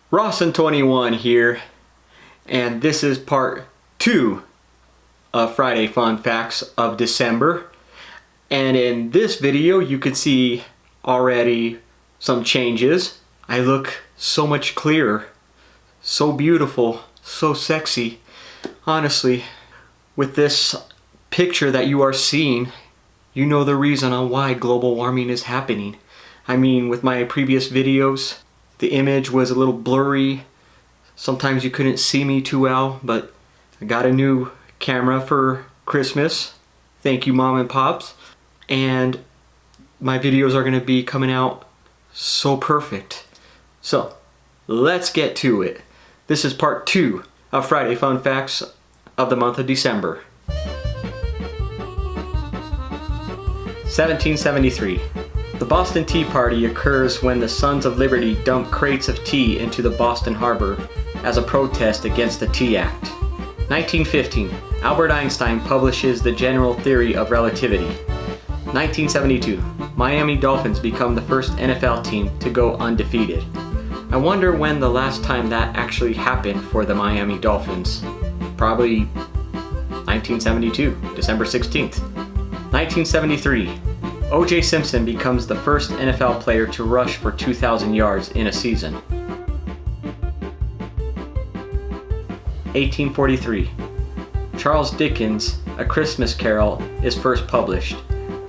Rawson21 here, and this is part 2 of Friday Fun Facts of December. And in this video you could see already some changes. I look so much clearer, so beautiful, so sexy. Honestly, with this picture that you are seeing, you know the reason on why global warming is happening. I mean, with my previous videos, the image was a little blurry. Sometimes you couldn't see me too well, but I got a new camera for Christmas. Thank you, Mom and Pops. And my videos are going to be coming out so perfect. So, let's get to it. This is part 2 of Friday Fun Facts of the month of December. 1773. The Boston Tea Party occurs when the Sons of Liberty dump crates of tea into the Boston Harbor as a protest against the Tea Act. 1915. Albert Einstein publishes the general theory of relativity. 1972. Miami Dolphins become the first NFL team to go undefeated. I wonder when the last time that actually happened for the Miami Dolphins. Probably 1972, December 16th. 1973. O.J. Simpson becomes the first NFL player to rush for 2,000 yards in a season. 1843. Charles Dickens' A Christmas Carol is first published.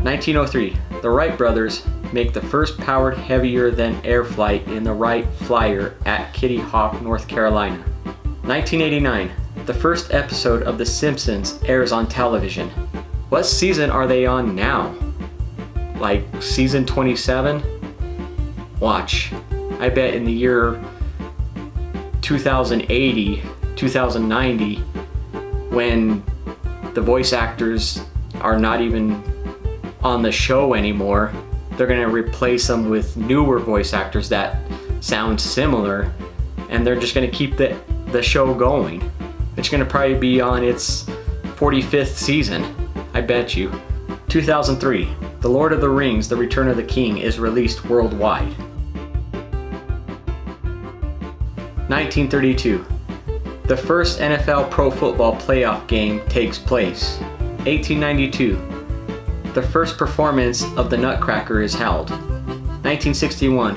1903. The Wright brothers make the first powered heavier-than-air flight in the Wright Flyer at Kitty Hawk, North Carolina. 1989. The first episode of The Simpsons airs on television. What season are they on now? Like season 27? Watch. I bet in the year 2080, 2090, when the voice actors are not even on the show anymore, they're gonna replace them with newer voice actors that sound similar, and they're just gonna keep the show going. It's gonna probably be on its 45th season, I bet you. 2003. The Lord of the Rings: The Return of the King is released worldwide. 1932. The first NFL Pro Football playoff game takes place. 1892. The first performance of the Nutcracker is held. 1961.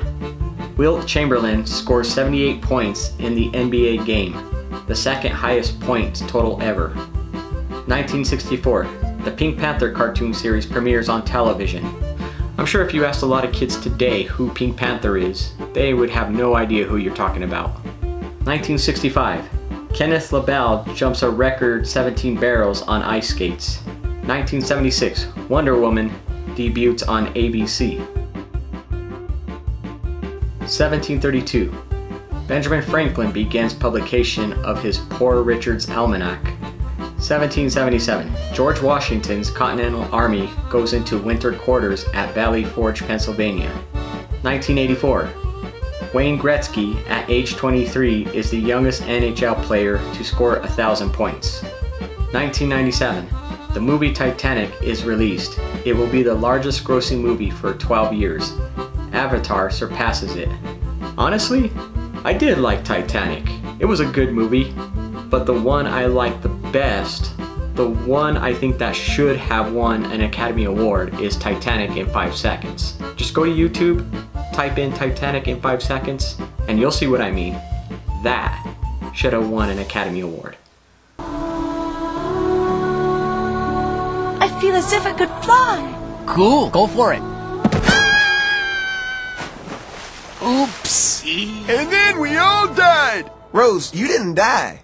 Wilt Chamberlain scores 78 points in the NBA game, the second highest points total ever. 1964. The Pink Panther cartoon series premieres on television. I'm sure if you asked a lot of kids today who Pink Panther is, they would have no idea who you're talking about. 1965. Kenneth LaBelle jumps a record 17 barrels on ice skates. 1976. Wonder Woman debuts on ABC. 1732. Benjamin Franklin begins publication of his Poor Richard's Almanac. 1777. George Washington's Continental Army goes into winter quarters at Valley Forge, Pennsylvania. 1984. Wayne Gretzky, at age 23, is the youngest NHL player to score 1,000 points. 1997. The movie Titanic is released. It will be the largest grossing movie for 12 years. Avatar surpasses it. Honestly, I did like Titanic. It was a good movie. But the one I like the best, the one I think that should have won an Academy Award, is Titanic in 5 seconds. Just go to YouTube, type in Titanic in 5 seconds, and you'll see what I mean. That should have won an Academy Award. I feel as if I could fly. Cool, go for it. Oops. And then we all died. Rose, you didn't die.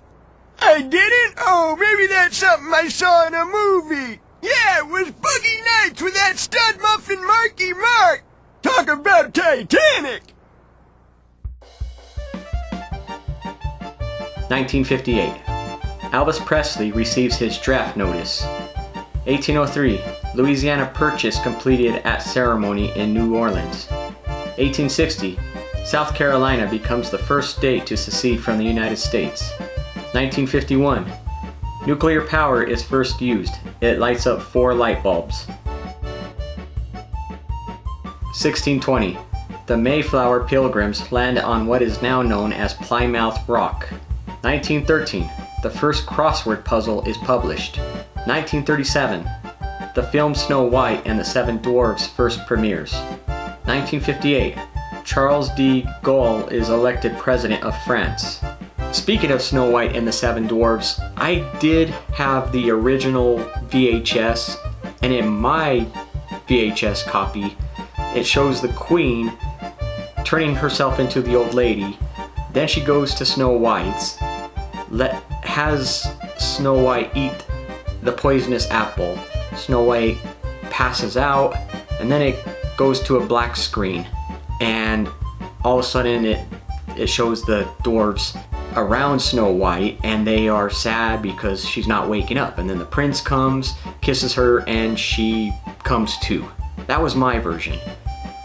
I didn't? Oh, maybe that's something I saw in a movie. Yeah, it was Boogie Nights with that stud muffin Marky Mark. Talk about Titanic. 1958. Elvis Presley receives his draft notice. 1803. Louisiana Purchase completed at ceremony in New Orleans. 1860. South Carolina becomes the first state to secede from the United States. 1951. Nuclear power is first used. It lights up 4 light bulbs. 1620. the Mayflower Pilgrims land on what is now known as Plymouth Rock. 1913, the first crossword puzzle is published. 1937, the film Snow White and the Seven Dwarfs first premieres. 1958, Charles de Gaulle is elected president of France. Speaking of Snow White and the Seven Dwarfs, I did have the original VHS, and in my VHS copy, it shows the Queen turning herself into the old lady. Then she goes to Snow White's, has Snow White eat the poisonous apple. Snow White passes out, and then it goes to a black screen, and all of a sudden it shows the dwarves around Snow White, and they are sad because she's not waking up. And then the prince comes, kisses her, and she comes to. That was my version.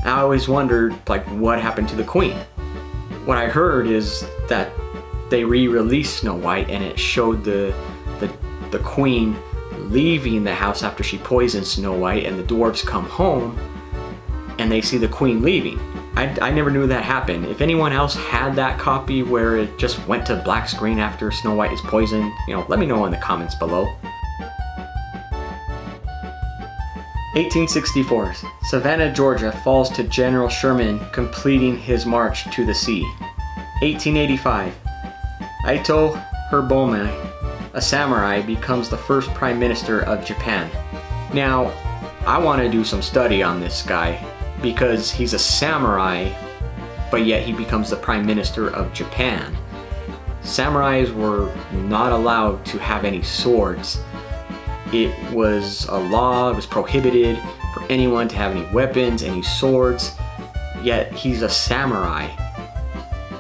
I always wondered, like, what happened to the Queen? What I heard is that they re-released Snow White, and it showed the Queen leaving the house after she poisoned Snow White, and the dwarves come home and they see the Queen leaving. I never knew that happened. If anyone else had that copy where it just went to black screen after Snow White is poisoned, let me know in the comments below. 1864, Savannah, Georgia falls to General Sherman, completing his march to the sea. 1885, Ito Hirobumi, a samurai, becomes the first Prime Minister of Japan. Now, I want to do some study on this guy, because he's a samurai, but yet he becomes the Prime Minister of Japan. Samurais were not allowed to have any swords. It was a law, it was prohibited for anyone to have any weapons, any swords, yet he's a samurai.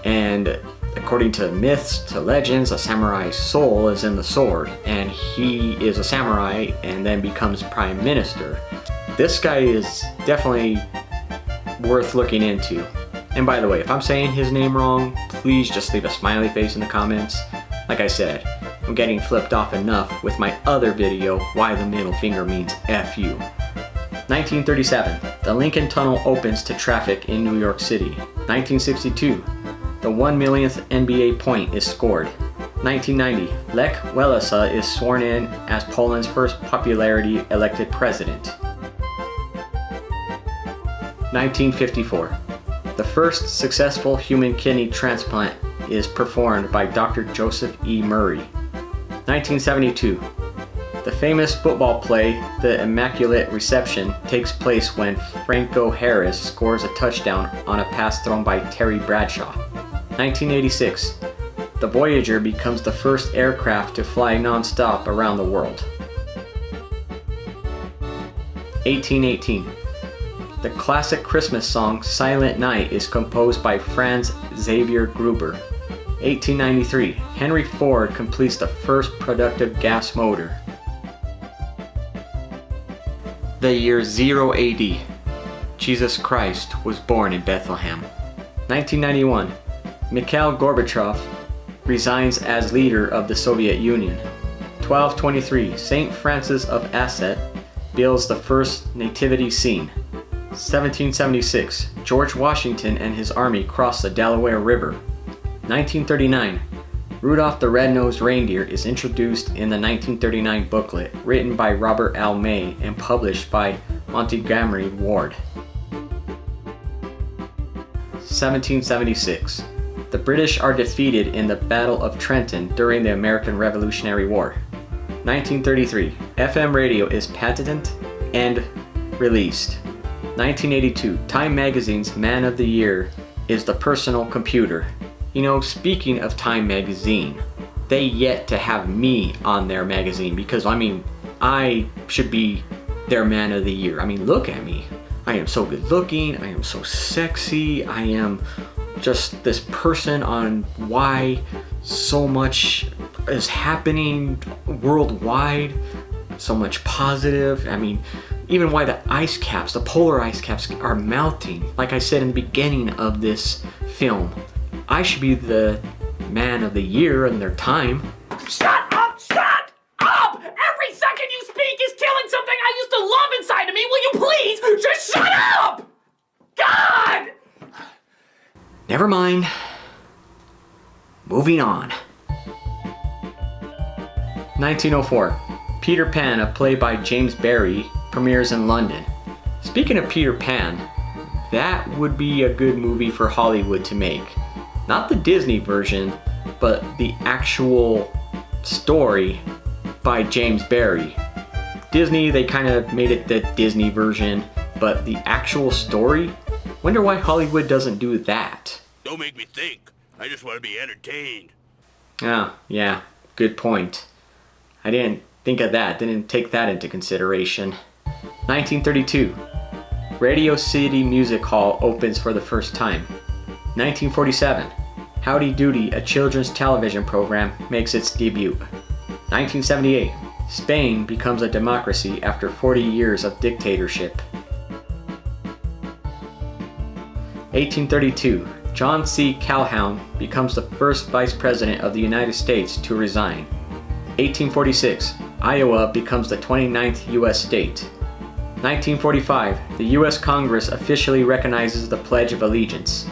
And according to myths, to legends, a samurai's soul is in the sword, and he is a samurai and then becomes Prime Minister. This guy is definitely worth looking into. And by the way, if I'm saying his name wrong, please just leave a smiley face in the comments. Like I said, I'm getting flipped off enough with my other video, Why the Middle Finger Means F You. 1937, the Lincoln Tunnel opens to traffic in New York City. 1962, the 1 millionth NBA point is scored. 1990, Lech Walesa is sworn in as Poland's first popularity elected president. 1954, the first successful human kidney transplant is performed by Dr. Joseph E. Murray. 1972, the famous football play, The Immaculate Reception, takes place when Franco Harris scores a touchdown on a pass thrown by Terry Bradshaw. 1986, the Voyager becomes the first aircraft to fly non-stop around the world. 1818, the classic Christmas song Silent Night is composed by Franz Xavier Gruber. 1893, Henry Ford completes the first productive gas motor. The year 0 AD, Jesus Christ was born in Bethlehem. 1991, Mikhail Gorbachev resigns as leader of the Soviet Union. 1223, St. Francis of Assisi builds the first nativity scene. 1776, George Washington and his army cross the Delaware River. 1939, Rudolph the Red-Nosed Reindeer is introduced in the 1939 booklet written by Robert L. May and published by Montgomery Ward. 1776, the British are defeated in the Battle of Trenton during the American Revolutionary War. 1933, FM radio is patented and released. 1982, Time Magazine's Man of the Year is the personal computer. Speaking of Time Magazine, they yet to have me on their magazine because, I should be their Man of the Year. Look at me. I am so good looking, I am so sexy, I am just this person on why so much is happening worldwide, so much positive. Even why the ice caps, the polar ice caps are melting. Like I said in the beginning of this film, I should be the Man of the Year in their time. Shut up! Shut up! Every second you speak is killing something I used to love inside of me. Will you please just shut up? God! Never mind. Moving on. 1904. Peter Pan, a play by James Barrie, premieres in London. Speaking of Peter Pan, that would be a good movie for Hollywood to make. Not the Disney version, but the actual story by James Barrie. Disney, they kind of made it the Disney version, but the actual story? Wonder why Hollywood doesn't do that. Don't make me think. I just want to be entertained. Oh, yeah, good point. I didn't think of that, didn't take that into consideration. 1932. Radio City Music Hall opens for the first time. 1947. Howdy Doody, a children's television program, makes its debut. 1978. Spain becomes a democracy after 40 years of dictatorship. 1832. John C. Calhoun becomes the first Vice President of the United States to resign. 1846. Iowa becomes the 29th U.S. state. 1945. The U.S. Congress officially recognizes the Pledge of Allegiance.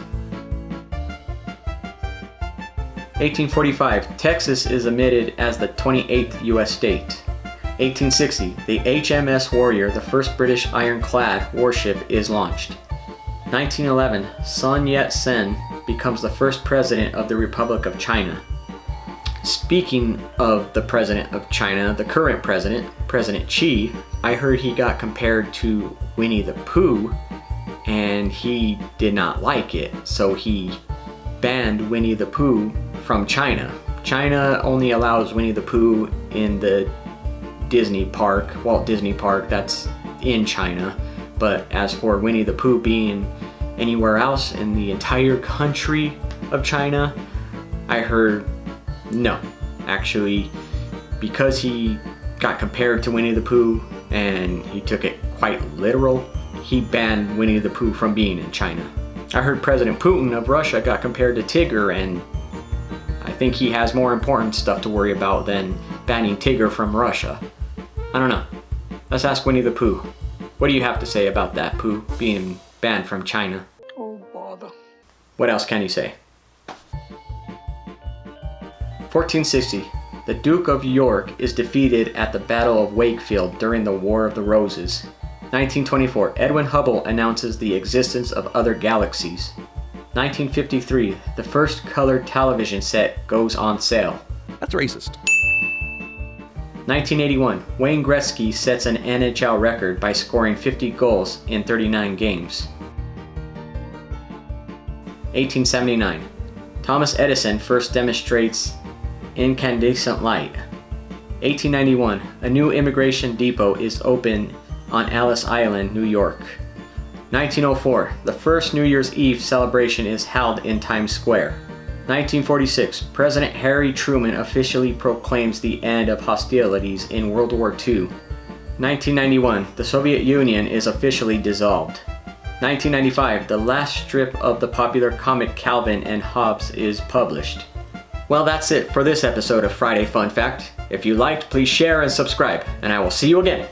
1845. Texas is admitted as the 28th U.S. state. 1860. The HMS Warrior, the first British ironclad warship, is launched. 1911. Sun Yat-sen becomes the first president of the Republic of China. Speaking of the president of China, the current president, President Xi, I heard he got compared to Winnie the Pooh, and he did not like it, so he banned Winnie the Pooh from China. China only allows Winnie the Pooh in the Disney park, Walt Disney Park, that's in China. But as for Winnie the Pooh being anywhere else in the entire country of China, I heard no. Actually, because he got compared to Winnie the Pooh and he took it quite literal, he banned Winnie the Pooh from being in China. I heard President Putin of Russia got compared to Tigger, and I think he has more important stuff to worry about than banning Tigger from Russia. I don't know. Let's ask Winnie the Pooh. What do you have to say about that, Pooh being banned from China? Oh, bother. What else can you say? 1460. The Duke of York is defeated at the Battle of Wakefield during the War of the Roses. 1924. Edwin Hubble announces the existence of other galaxies. 1953. The first colored television set goes on sale. That's racist. 1981. Wayne Gretzky sets an NHL record by scoring 50 goals in 39 games. 1879. Thomas Edison first demonstrates incandescent light. 1891. A new immigration depot is opened on Ellis Island, New York. 1904. The first New Year's Eve celebration is held in Times Square. 1946. President Harry Truman officially proclaims the end of hostilities in World War II. 1991. The Soviet Union is officially dissolved. 1995. The last strip of the popular comic Calvin and Hobbes is published. Well, that's it for this episode of Friday Fun Fact. If you liked, please share and subscribe, and I will see you again